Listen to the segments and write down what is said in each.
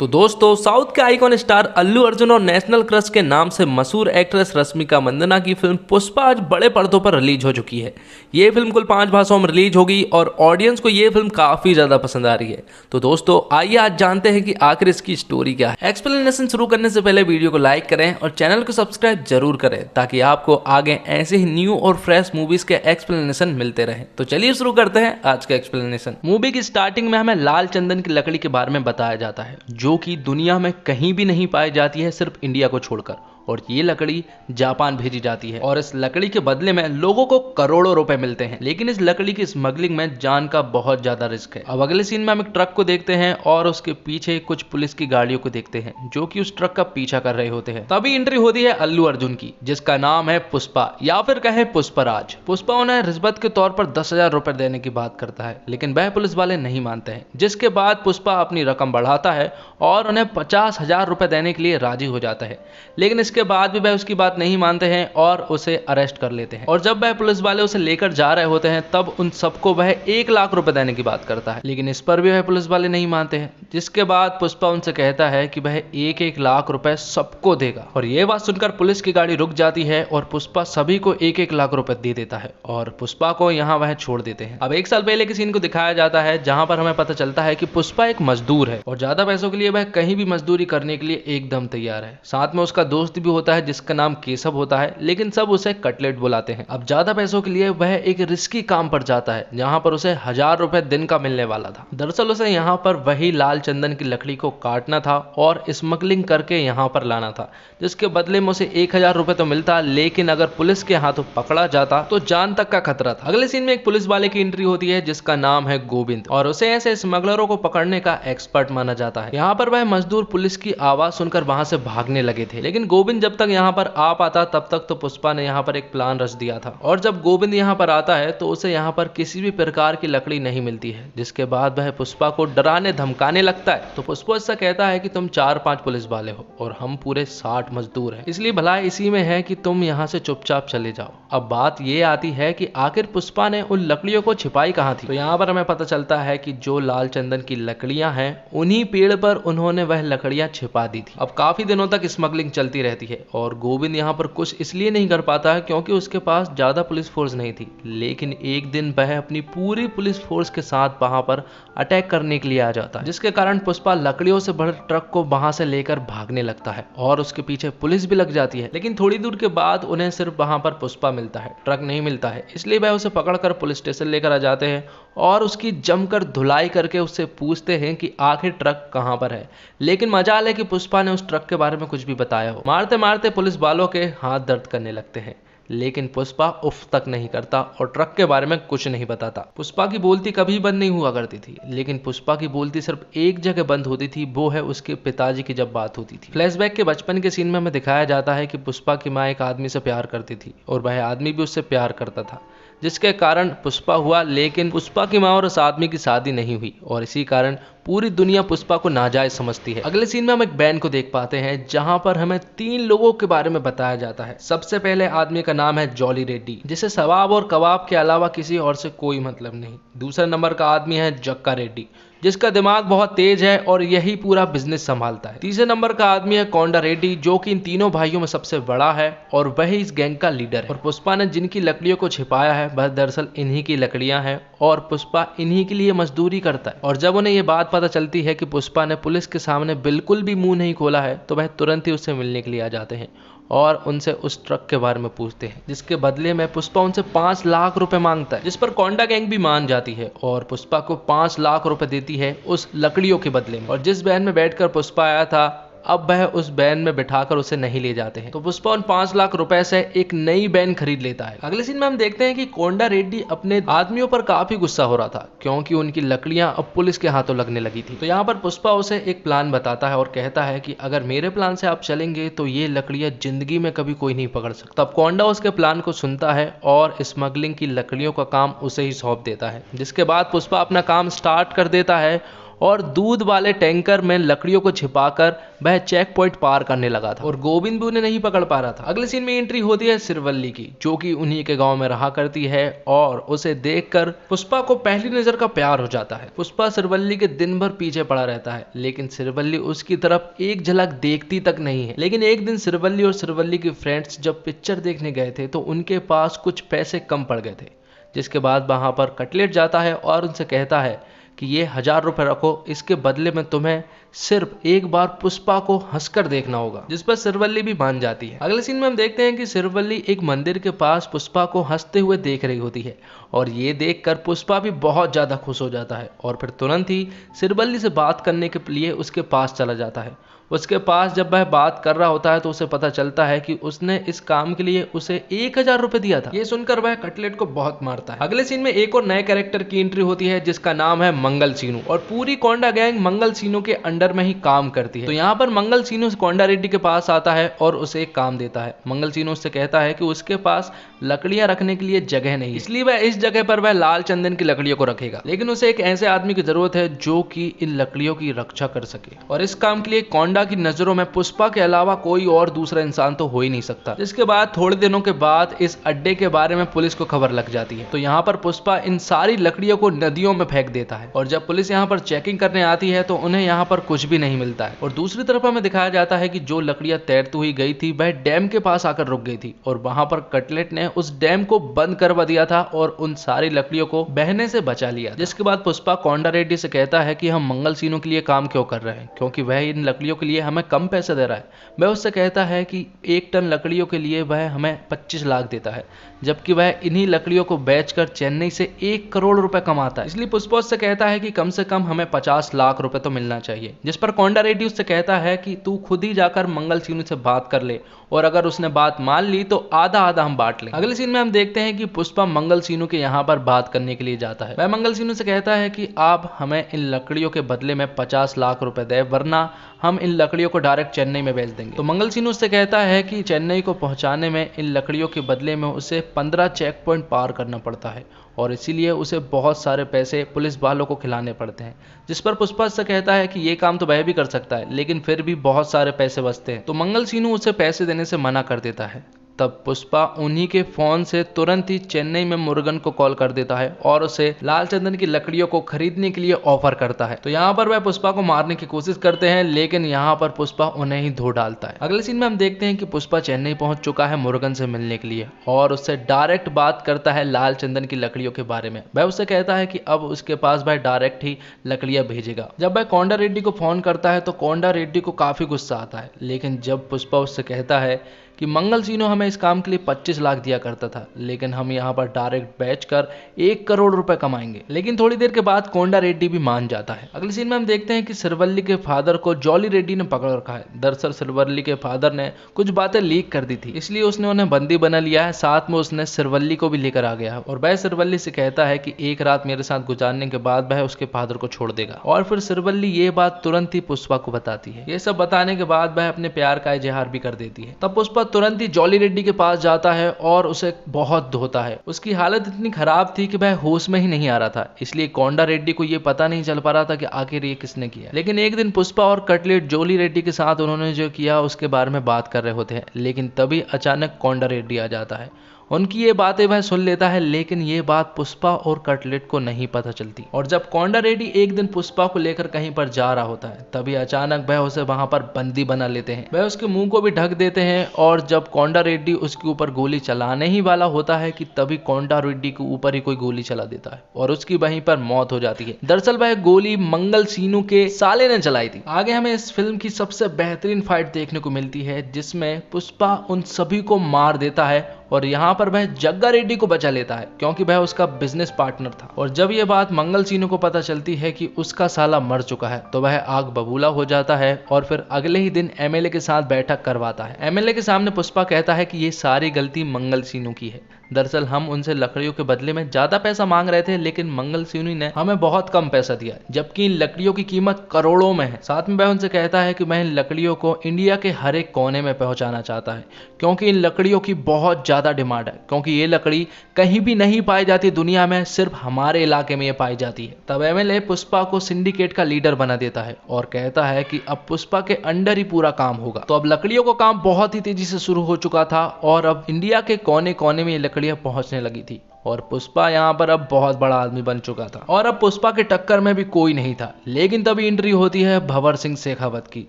तो दोस्तों, साउथ के आइकॉन स्टार अल्लू अर्जुन और नेशनल क्रश के नाम से मशहूर एक्ट्रेस रश्मिका मंदाना की फिल्म पुष्पा आज बड़े पर्दों पर रिलीज हो चुकी है। ये फिल्म कुल 5 भाषाओं में रिलीज होगी और ऑडियंस को ये फिल्म काफ़ी ज़्यादा पसंद आ रही है। तो दोस्तों, आइए आज जानते हैं कि आखिर इसकी स्टोरी क्या है। एक्सप्लेनेशन शुरू करने से पहले वीडियो को लाइक करें और चैनल को सब्सक्राइब जरूर करें ताकि आपको आगे ऐसे ही न्यू और फ्रेश मूवीज के एक्सप्लेनेशन मिलते रहें। तो चलिए शुरू करते हैं आज का एक्सप्लेनेशन। मूवी की स्टार्टिंग में हमें लाल चंदन की लकड़ी के बारे में बताया जाता है जो कि दुनिया में कहीं भी नहीं पाई जाती है, सिर्फ इंडिया को छोड़कर। और ये लकड़ी जापान भेजी जाती है और इस लकड़ी के बदले में लोगों को करोड़ों रुपए मिलते हैं। लेकिन इस लकड़ी की स्मगलिंग में जान का बहुत ज्यादा रिस्क है। अब अगले सीन में हम एक ट्रक को देखते हैं और उसके पीछे कुछ पुलिस की गाड़ियों को देखते हैं जो कि उस ट्रक का पीछा कर रहे होते हैं। तभी एंट्री होती है अल्लू अर्जुन की, जिसका नाम है पुष्पा या फिर कहे पुष्पराज। पुष्पा उन्हें रिश्वत के तौर पर 10,000 रुपए देने की बात करता है, लेकिन वह पुलिस वाले नहीं मानते हैं। जिसके बाद पुष्पा अपनी रकम बढ़ाता है और उन्हें 50,000 रुपए देने के लिए राजी हो जाता है। लेकिन इसके बाद भी वह उसकी बात नहीं मानते हैं और उसे अरेस्ट कर लेते हैं। और जब वह पुलिस वाले उसे लेकर जा रहे होते हैं तब उन सबको वह 1 लाख रुपए देने की बात करता है, लेकिन इस पर भी वह पुलिस वाले नहीं मानते हैं। जिसके बाद पुष्पा उनसे कहता है कि वह 1-1 लाख रुपए सबको देगा। और यह बात सुनकर पुलिस की गाड़ी रुक जाती है और पुष्पा सभी को 1-1 लाख रुपए दे देता है और पुष्पा को यहाँ वह छोड़ देते हैं। अब 1 साल पहले के सीन को दिखाया जाता है जहां पर हमें पता चलता है कि पुष्पा एक मजदूर है और ज्यादा पैसों के लिए वह कहीं भी मजदूरी करने के लिए एकदम तैयार है। साथ में उसका दोस्त भी होता है जिसका नाम केशव होता है, लेकिन सब उसे कटलेट बुलाते हैं। अब ज्यादा पैसों के लिए वह एक रिस्की काम पर जाता है जहां पर उसे 1,000 रुपए दिन का मिलने वाला था। दरअसल उसे यहाँ पर वही लाल चंदन की लकड़ी को काटना था और स्मगलिंग करके यहाँ पर लाना था, जिसके बदले में उसे 1,000 रुपए तो मिलता, लेकिन अगर पुलिस के हाथों पकड़ा जाता तो जान तक का खतरा था। अगले सीन में एक पुलिस वाले की एंट्री होती है जिसका नाम है गोविंद और उसे ऐसे स्मगलरों को पकड़ने का एक्सपर्ट माना जाता है। यहाँ पर वह मजदूर पुलिस की आवाज सुनकर वहां से भागने लगे थे, लेकिन गोविंद जब तक यहाँ पर आ पाता तब तक तो पुष्पा ने यहाँ पर एक प्लान रच दिया था। और जब गोविंद यहाँ पर आता है तो उसे यहाँ पर किसी भी प्रकार की लकड़ी नहीं मिलती है, जिसके बाद वह पुष्पा को डराने धमकाने लगता है। तो पुष्पा इससे कहता है कि तुम 4-5 पुलिस वाले हो और हम पूरे 60 मजदूर हैं, इसलिए भलाई इसी में है कि तुम यहाँ से चुपचाप चले जाओ। अब बात ये आती है कि आखिर पुष्पा ने उन लकड़ियों को छिपाई कहाँ थी। तो यहाँ पर हमें पता चलता है कि जो लाल चंदन की लकड़ियां हैं उन्हीं पेड़ पर उन्होंने वह लकड़ियां छिपा दी थी। अब काफी दिनों तक स्मगलिंग चलती रहती है और गोविंद यहाँ पर कुछ इसलिए नहीं कर पाता है क्योंकि उसके पास ज्यादा पुलिस फोर्स नहीं थी। लेकिन एक दिन वह अपनी पूरी पुलिस फोर्स के साथ वहां पर अटैक करने के लिए आ जाता है, जिसके कारण पुष्पा लकड़ियों से भरे ट्रक को वहां से लेकर भागने लगता है और उसके पीछे पुलिस भी लग जाती है। लेकिन थोड़ी दूर के बाद उन्हें सिर्फ वहां पर पुष्पा मिलता है, ट्रक नहीं मिलता है। इसलिए वह उसे पकड़कर पुलिस स्टेशन लेकर आ जाते हैं और उसकी जमकर धुलाई करके उससे पूछते हैं कि आखिर ट्रक कहां पर है। लेकिन मजाल है कि पुष्पा ने उस ट्रक के बारे में कुछ भी बताया हो। मारते मारते पुलिस वालों के हाथ दर्द करने लगते हैं, लेकिन पुष्पा उफ तक नहीं करता और ट्रक के बारे में कुछ नहीं बताता। पुष्पा की बोलती कभी बंद नहीं हुआ करती थी, लेकिन पुष्पा की बोलती सिर्फ एक जगह बंद होती थी, वो है उसके पिताजी की जब बात होती थी। फ्लैशबैक के बचपन के सीन में हमें दिखाया जाता है कि पुष्पा की माँ एक आदमी से प्यार करती थी और वह आदमी भी उससे प्यार करता था, जिसके कारण पुष्पा हुआ। लेकिन पुष्पा की माँ और उस आदमी की शादी नहीं हुई और इसी कारण पूरी दुनिया पुष्पा को नाजायज समझती है। अगले सीन में हम एक बैंड को देख पाते हैं जहां पर हमें 3 लोगों के बारे में बताया जाता है। सबसे पहले आदमी का नाम है जॉली रेड्डी, जिसे शराब और कबाब के अलावा किसी और से कोई मतलब नहीं। दूसरे नंबर का आदमी है जक्का रेड्डी, जिसका दिमाग बहुत तेज है और यही पूरा बिजनेस संभालता है। तीसरे नंबर का आदमी है कोंडा रेड्डी, जो कि इन तीनों भाइयों में सबसे बड़ा है और वही इस गैंग का लीडर है। और पुष्पा ने जिनकी लकड़ियों को छिपाया है वह दरअसल इन्हीं की लकड़ियां हैं और पुष्पा इन्हीं के लिए मजदूरी करता है। और जब उन्हें यह बात पता चलती है कि पुष्पा ने पुलिस के सामने बिल्कुल भी मुंह नहीं खोला है तो वह तुरंत ही उससे मिलने के लिए आ जाते हैं और उनसे उस ट्रक के बारे में पूछते हैं, जिसके बदले में पुष्पा उनसे 5 लाख रुपए मांगता है, जिस पर कोंडा गैंग भी मान जाती है और पुष्पा को 5 लाख रुपए देती है उस लकड़ियों के बदले में। और जिस वैन में बैठकर पुष्पा आया था अब वह उस वैन में बिठाकर उसे नहीं ले जाते हैं। तो पुष्पा उन 5 लाख रुपए से एक नई वैन खरीद लेता है। अगले सीन में हम देखते हैं कि कोंडा रेड्डी अपने आदमियों पर काफी गुस्सा हो रहा था क्योंकि उनकी लकड़ियां अब पुलिस के हाथों लगने लगी थी। तो यहाँ पर पुष्पा उसे एक प्लान बताता है और कहता है कि अगर मेरे प्लान से आप चलेंगे तो ये लकड़ियां जिंदगी में कभी कोई नहीं पकड़ सकता। तब कोंडा उसके प्लान को सुनता है और स्मगलिंग की लकड़ियों का काम उसे ही सौंप देता है, जिसके बाद पुष्पा अपना काम स्टार्ट कर देता है और दूध वाले टैंकर में लकड़ियों को छिपाकर वह चेक पॉइंट पार करने लगा था और गोविंद भी उन्हें नहीं पकड़ पा रहा था। अगले सीन में एंट्री होती है सिरवल्ली की, जो कि उन्हीं के गांव में रहा करती है और उसे देखकर पुष्पा को पहली नजर का प्यार हो जाता है। पुष्पा सिरवल्ली के दिन भर पीछे पड़ा रहता है, लेकिन सिरवल्ली उसकी तरफ एक झलक देखती तक नहीं है। लेकिन एक दिन सिरवल्ली और सिरवल्ली के फ्रेंड्स जब पिक्चर देखने गए थे तो उनके पास कुछ पैसे कम पड़ गए थे, जिसके बाद वहां पर कटलेट जाता है और उनसे कहता है कि ये 1000 रुपए रखो, इसके बदले में तुम्हें सिर्फ एक बार पुष्पा को हंसकर देखना होगा, जिस पर सिरवल्ली भी मान जाती है। अगले सीन में हम देखते हैं कि सिरवल्ली एक मंदिर के पास पुष्पा को हंसते हुए देख रही होती है और ये देखकर पुष्पा भी बहुत ज्यादा खुश हो जाता है और फिर तुरंत ही सिरवल्ली से बात करने के लिए उसके पास चला जाता है। उसके पास जब वह बात कर रहा होता है तो उसे पता चलता है कि उसने इस काम के लिए उसे 1000 रुपए दिया था। ये सुनकर वह कटलेट को बहुत मारता है। अगले सीन में एक और नए कैरेक्टर की एंट्री होती है जिसका नाम है मंगल सीनू और पूरी कोंडा गैंग मंगल सीनू के अंडर में ही काम करती है। तो यहाँ पर मंगल सीनू कोंडा रेड्डी के पास आता है और उसे एक काम देता है। मंगल सीनू उससे कहता है कि उसके पास लकड़ियां रखने के लिए जगह नहीं, इसलिए वह इस जगह पर वह लाल चंदन की लकड़ियों को रखेगा, लेकिन उसे एक ऐसे आदमी की जरूरत है जो कि इन लकड़ियों की रक्षा कर सके और इस काम के लिए कोंडा की नजरों में पुष्पा के अलावा कोई और दूसरा इंसान तो हो ही नहीं सकता। जिसके बाद थोड़े दिनों के बाद इस अड्डे के बारे में पुलिस को खबर लग जाती है। तो यहाँ पर पुष्पा इन सारी लकड़ियों को नदियों में फेंक देता है और जब पुलिस यहाँ पर चेकिंग करने आती है तो उन्हें यहाँ पर कुछ भी नहीं मिलता है। और दूसरी तरफ हमें दिखाया जाता है कि जो लकड़ियां तैरती हुई गई थी वह डैम के पास आकर रुक गई थी और वहां पर कटलेट ने उस डैम को बंद करवा दिया था और उन सारी लकड़ियों को बहने से बचा लिया। जिसके बाद पुष्पा कोंडा रेड्डी से कहता है कि हम मंगल सीनू के लिए काम क्यों कर रहे हैं, क्योंकि वह इन लकड़ियों के लिए हमें कम पैसे दे रहा है। वह उससे कहता है कि 1 टन लकड़ियों के लिए वह हमें 25 लाख देता है, जबकि वह इन्हीं लकड़ियों को बेचकर चेन्नई से 1 करोड़ रुपए कमाता है। इसलिए पुष्पा उससे कहता है कि कम से कम हमें 50 लाख रुपए तो मिलना चाहिए। जिस पर कोंडा रेड्डी उससे कहता है कि तू खुद ही जाकर मंगल सीनू से बात कर ले और अगर उसने बात मान ली तो आधा आधा हम बांट लेंगे। अगले सीन में हम देखते हैं कि पुष्पा मंगल सीनू के यहाँ पर बात करने के लिए जाता है। वह मंगल सीनू से कहता है कि आप हमें इन लकड़ियों के बदले में 50 लाख रुपए दे, वरना हम इन लकड़ियों को डायरेक्ट चेन्नई में बेच देंगे। तो मंगल सीनू उससे कहता है कि चेन्नई को पहुंचाने में इन लकड़ियों के बदले में उसे 15 चेक पॉइंट पार करना पड़ता है और इसीलिए उसे बहुत सारे पैसे पुलिस वालों को खिलाने पड़ते हैं। जिस पर पुष्पा से कहता है कि ये काम तो वह भी कर सकता है, लेकिन फिर भी बहुत सारे पैसे बचते हैं। तो मंगल सीनू उसे पैसे देने से मना कर देता है। तब पुष्पा उन्हीं के फोन से तुरंत ही चेन्नई में मुरुगन को कॉल कर देता है और उसे लाल चंदन की लकड़ियों को खरीदने के लिए ऑफर करता है। तो यहाँ पर वह पुष्पा को मारने की कोशिश करते हैं, लेकिन यहाँ पर पुष्पा उन्हें ही धो डालता है। अगले सीन में हम देखते हैं कि पुष्पा चेन्नई पहुंच चुका है मुरुगन से मिलने के लिए और उससे डायरेक्ट बात करता है लाल चंदन की लकड़ियों के बारे में। वह उससे कहता है कि अब उसके पास वह डायरेक्ट ही लकड़ियां भेजेगा। जब वह कोंडा रेड्डी को फोन करता है तो कोंडा रेड्डी को काफी गुस्सा आता है, लेकिन जब पुष्पा उससे कहता है कि मंगल सीनू हमें इस काम के लिए 25 लाख दिया करता था, लेकिन हम यहाँ पर डायरेक्ट बेचकर 1 करोड़ रुपए कमाएंगे। लेकिन थोड़ी देर के बाद कोंडा रेड्डी भी मान जाता है। अगले सीन में हम देखते हैं कि सिरवल्ली के फादर को जॉली रेड्डी ने पकड़ रखा है। दरअसल सिरवल्ली के फादर ने कुछ बातें लीक कर दी थी, इसलिए उसने उन्हें बंदी बना लिया है। साथ में उसने सिरवल्ली को भी लेकर आ गया है और वह सिरवल्ली से कहता है कि एक रात मेरे साथ गुजारने के बाद वह उसके फादर को छोड़ देगा। और फिर सिरवल्ली ये बात तुरंत ही पुष्पा को बताती है। ये सब बताने के बाद वह अपने प्यार का इजहार भी कर देती है। तब पुष्पा तुरंत ही जॉली रेड्डी के पास जाता है और उसे बहुत धोता है। उसकी हालत इतनी खराब थी कि वह होश में ही नहीं आ रहा था, इसलिए कोंडा रेड्डी को यह पता नहीं चल पा रहा था कि आखिर ये किसने किया। लेकिन एक दिन पुष्पा और कटलेट जॉली रेड्डी के साथ उन्होंने जो किया उसके बारे में बात कर रहे होते हैं, लेकिन तभी अचानक कोंडा रेड्डी आ जाता है। उनकी ये बातें वह सुन लेता है, लेकिन ये बात पुष्पा और कटलेट को नहीं पता चलती। और जब कोंडा रेड्डी एक दिन पुष्पा को लेकर कहीं पर जा रहा होता है, तभी अचानक वह उसे वहां पर बंदी बना लेते हैं। वह उसके मुंह को भी ढक देते हैं और जब कोंडा रेड्डी उसके ऊपर गोली चलाने ही वाला होता है कि तभी कोंडा रेड्डी के ऊपर ही कोई गोली चला देता है और उसकी वहीं पर मौत हो जाती है। दरअसल वह गोली मंगल सीनू के साले ने चलाई थी। आगे हमें इस फिल्म की सबसे बेहतरीन फाइट देखने को मिलती है, जिसमें पुष्पा उन सभी को मार देता है और यहाँ पर वह जग्गा रेड्डी को बचा लेता है, क्योंकि वह उसका बिजनेस पार्टनर था। और जब यह बात मंगल सीनू को पता चलती है कि उसका साला मर चुका है, तो वह आग बबूला हो जाता है और फिर अगले ही दिन एमएलए के साथ बैठक करवाता है। एमएलए के सामने पुष्पा कहता है कि ये सारी गलती मंगल सीनू की है। दरअसल हम उनसे लकड़ियों के बदले में ज्यादा पैसा मांग रहे थे, लेकिन मंगल सिवनी ने हमें बहुत कम पैसा दिया, जबकि इन लकड़ियों की कीमत करोड़ों में है। साथ में वह उनसे कहता है कि वह इन लकड़ियों को इंडिया के हर एक कोने में पहुंचाना चाहता है, क्योंकि इन लकड़ियों की बहुत ज्यादा डिमांड है, क्योंकि ये लकड़ी कहीं भी नहीं पाई जाती दुनिया में, सिर्फ हमारे इलाके में ये पाई जाती है। तब एमएलए पुष्पा को सिंडिकेट का लीडर बना देता है और कहता है कि अब पुष्पा के अंडर ही पूरा काम होगा। तो अब लकड़ियों का काम बहुत ही तेजी से शुरू हो चुका था और अब इंडिया के कोने कोने में ये लकड़ियां पहुंचने लगी थी और पुष्पा यहाँ पर अब बहुत बड़ा आदमी बन चुका था और अब पुष्पा के टक्कर में भी कोई नहीं था। लेकिन तभी एंट्री होती है भंवर सिंह शेखावत की,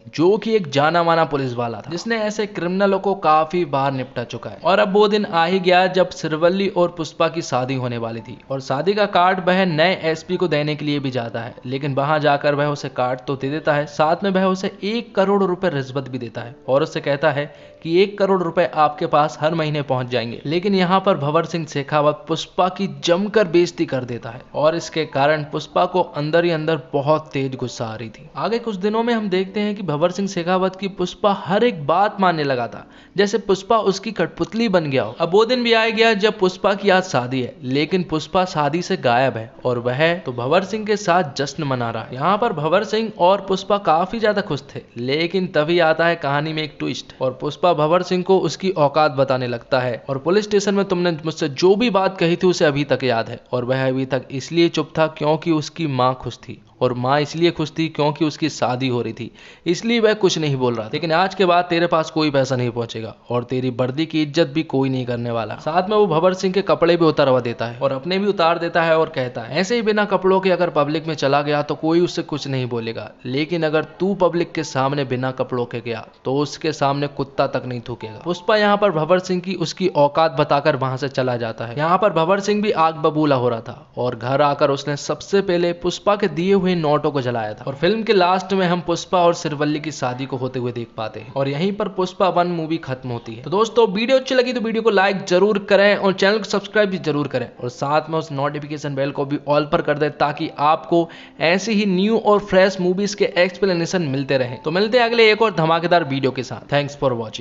जो कि एक जाना माना पुलिस वाला था, जिसने ऐसे क्रिमिनलों को काफी बार निपटा चुका है। और अब वो दिन आ ही गया जब सिरवल्ली और पुष्पा की शादी होने वाली थी और शादी का कार्ड वह नए एसपी को देने के लिए भी जाता है, लेकिन वहां जाकर वह उसे कार्ड तो दे देता है, साथ में वह उसे 1 करोड़ रुपए रिश्वत भी देता है और उससे कहता है कि 1 करोड़ रुपए आपके पास हर महीने पहुंच जाएंगे। लेकिन यहाँ पर भंवर सिंह शेखावत पुष्पा की जमकर बेइज्जती कर देता है और इसके कारण पुष्पा को अंदर ही अंदर बहुत तेज गुस्सा आ रही थी। आगे कुछ दिनों में हम देखते हैं कि भंवर सिंह शेखावत की पुष्पा हर एक बात मानने लगा था, जैसे पुष्पा उसकी कठपुतली बन गया हो। अब वो दिन भी आ गया जब पुष्पा की आज शादी है, लेकिन पुष्पा शादी से गायब है और वह तो भंवर सिंह के साथ जश्न मना रहा है। यहाँ पर भंवर सिंह और पुष्पा काफी ज्यादा खुश थे, लेकिन तभी आता है कहानी में एक ट्विस्ट और पुष्पा भंवर सिंह को उसकी औकात बताने लगता है और पुलिस स्टेशन में तुमने मुझसे जो भी बात कही थी उसे अभी तक याद है। और वह अभी तक इसलिए चुप था क्योंकि उसकी माँ खुश थी और माँ इसलिए खुश थी क्योंकि उसकी शादी हो रही थी, इसलिए वह कुछ नहीं बोल रहा। लेकिन आज के बाद तेरे पास कोई पैसा नहीं पहुंचेगा और तेरी वर्दी की इज्जत भी कोई नहीं करने वाला। साथ में वो भंवर सिंह के कपड़े भी उतारवा देता है और अपने भी उतार देता है और कहता है ऐसे ही बिना कपड़ों के अगर पब्लिक में चला गया तो कोई उससे कुछ नहीं बोलेगा, लेकिन अगर तू पब्लिक के सामने बिना कपड़ों के गया तो उसके सामने कुत्ता तक नहीं थूकेगा। पुष्पा यहाँ पर भंवर सिंह की उसकी औकात बताकर वहां से चला जाता है। यहाँ पर भंवर सिंह भी आग बबूला हो रहा था और घर आकर उसने सबसे पहले पुष्पा के दिए हुए नोटों को जलाया था। और फिल्म के लास्ट में हम पुष्पा और सिरवल्ली की शादी को होते हुए देख पाते हैं और यहीं पर पुष्पा 1 मूवी खत्म होती है। तो दोस्तों वीडियो अच्छी लगी तो वीडियो को लाइक जरूर करें और चैनल को सब्सक्राइब भी जरूर करें और साथ में उस नोटिफिकेशन बेल को भी ऑल पर कर दें ताकि आपको ऐसी ही न्यू और फ्रेश मूवीज के एक्सप्लेनेशन मिलते रहे। तो मिलते हैं अगले एक और धमाकेदार वीडियो के साथ। Thanks for watching.